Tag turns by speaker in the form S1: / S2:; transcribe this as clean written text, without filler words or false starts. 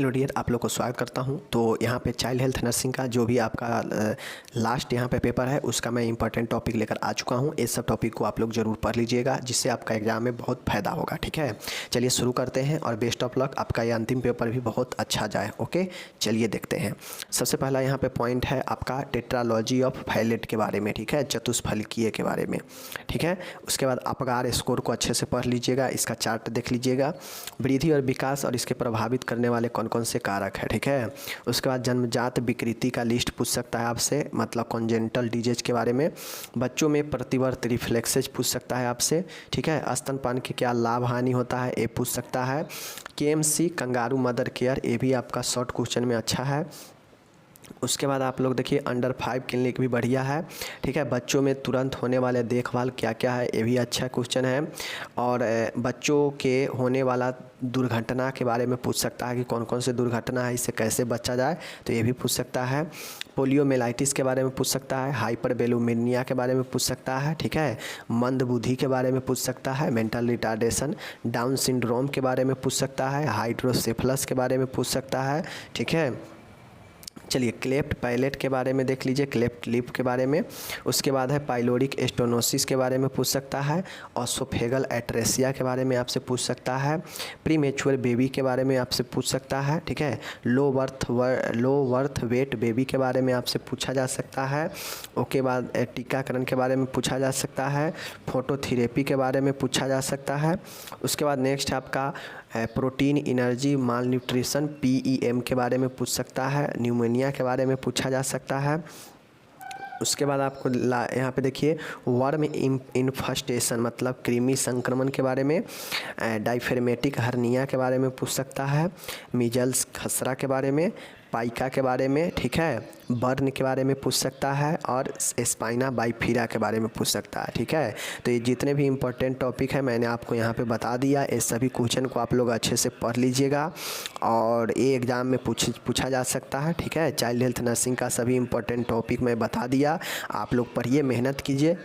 S1: Hello dear, आप लोग को स्वागत करता हूं। तो यहाँ पे चाइल्ड हेल्थ नर्सिंग का जो भी आपका लास्ट यहाँ पे पेपर है उसका मैं इंपॉर्टेंट टॉपिक लेकर आ चुका हूं। इस सब टॉपिक को आप लोग ज़रूर पढ़ लीजिएगा, जिससे आपका एग्जाम में बहुत फ़ायदा होगा। ठीक है, चलिए शुरू करते हैं और बेस्ट ऑफ लक, आपका ये अंतिम पेपर भी बहुत अच्छा जाए। ओके, चलिए देखते हैं। सबसे पहला यहाँ पर पॉइंट है आपका टेट्रालॉजी ऑफ फाइलेट के बारे में। ठीक है, चतुष्फलकीय के बारे में। ठीक है, उसके बाद अपगार स्कोर को अच्छे से पढ़ लीजिएगा, इसका चार्ट देख लीजिएगा। वृद्धि और विकास और इसके प्रभावित करने वाले कौन कौन से कारक है। ठीक है, उसके बाद जन्मजात विकृति का लिस्ट पूछ सकता है आपसे, मतलब कॉन्जेनिटल डिजीज के बारे में। बच्चों में प्रतिवर्त रिफ्लेक्सेज पूछ सकता है आपसे। ठीक है, स्तनपान के क्या लाभ हानि होता है ये पूछ सकता है। केएमसी कंगारू मदर केयर, ये भी आपका शॉर्ट क्वेश्चन में अच्छा है। उसके बाद आप लोग देखिए अंडर 5 क्लिनिक भी बढ़िया है। ठीक है, बच्चों में तुरंत होने वाले देखभाल क्या क्या है, ये भी अच्छा क्वेश्चन है। और बच्चों के होने वाला दुर्घटना के बारे में पूछ सकता है कि कौन कौन से दुर्घटना है, इससे कैसे बचा जाए, तो ये भी पूछ सकता है। पोलियोमेलाइटिस के बारे में पूछ सकता है। हाइपरबेलुमिनिया के बारे में पूछ सकता है। ठीक है, मंद बुद्धि के बारे में पूछ सकता है। मेंटल रिटार्डेशन, डाउन सिंड्रोम के बारे में पूछ सकता है। हाइड्रोसेफलस के बारे में पूछ सकता है। ठीक है, चलिए क्लेफ्ट पैलेट के बारे में देख लीजिए, क्लेफ्ट लिप के बारे में। उसके बाद है पाइलोरिक स्टेनोसिस के बारे में पूछ सकता है। ऑसोफेगल एट्रेसिया के बारे में आपसे पूछ सकता है। प्रीमेच्योर बेबी के बारे में आपसे पूछ सकता है। ठीक है, लो बर्थ वेट बेबी के बारे में आपसे पूछा जा सकता है। उसके बाद टीकाकरण के बारे में पूछा जा सकता है। फोटोथेरेपी के बारे में पूछा जा सकता है। उसके बाद नेक्स्ट आपका प्रोटीन एनर्जी माल न्यूट्रिशन PEM के बारे में पूछ सकता है। न्यूमोनिया के बारे में पूछा जा सकता है। उसके बाद आपको यहाँ पे देखिए वर्म इन्फेस्टेशन, मतलब कृमि संक्रमण के बारे में। डाइफेरमेटिक हर्निया के बारे में पूछ सकता है। मीजल्स खसरा के बारे में। पाइका के बारे में। ठीक है, बर्न के बारे में पूछ सकता है। और स्पाइना बाइफिरा के बारे में पूछ सकता है। ठीक है, तो ये जितने भी इम्पोर्टेंट टॉपिक है मैंने आपको यहाँ पे बता दिया। इस सभी क्वेश्चन को आप लोग अच्छे से पढ़ लीजिएगा और ये एग्ज़ाम में पूछा जा सकता है। ठीक है, चाइल्ड हेल्थ नर्सिंग का सभी इम्पोर्टेंट टॉपिक मैं बता दिया, आप लोग पढ़िए, मेहनत कीजिए।